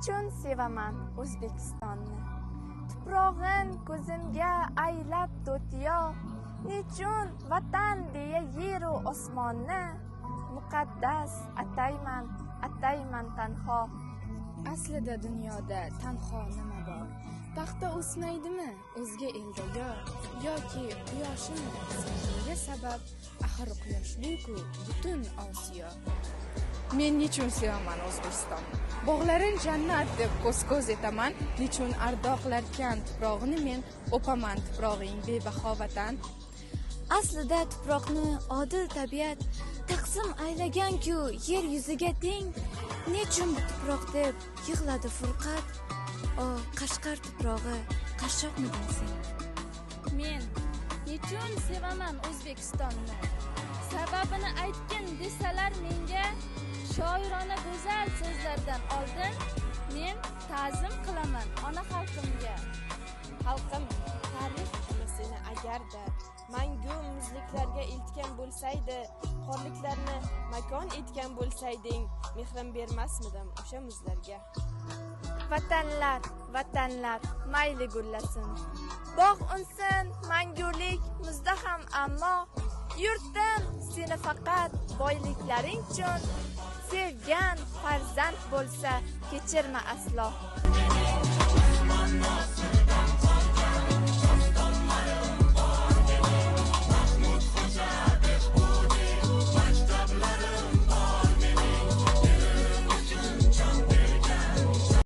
Nechun sevaman O'zbekistonni? Tuprog'in ko'zimga aylab to'tiyo. Nechun vatan deya yeru osmonni muqaddas atayman tanho. Aslida dunyoda tanho nima bor? Paxta o'smaydimi o'zga elda yoki quyoshini senga sabab, axir quyoshli-ku butun Osiyo. Men nechun sevaman O'zbekistonni? Bog'larin jannat deb ko'z etaman. Nechun ardoqlarkan tuprog'ini men o'paman tuprog'ing bebaho vatan. Aslida tuproqni odil tabiat taqsim aylagan-ku yer yuziga teng. Nechun bu tuproq deb yig'ladi furqat? O Qashqar tuprog'i, qashshoqmiding sen? Men nechun sevaman O'zbekistonni? Sababini aytgin desalar menga, shoirona go'zal so'zlardan oldin men ta'zim qilaman ona xalqimga. Xalqim, tarix qilma seni agarda mangu muzliklarga iltgan bo'lsaydi, qorliklarni makon etgan bo'lsayding, mehrim bermasmidim o'sha muzlarga. Vatanlar mayli gullasin, bog' unsin mangulik muzda ham, ammo yurtim seni faqat boyliklaring uchun sevgan farzand bo'lsa kechirma aslo.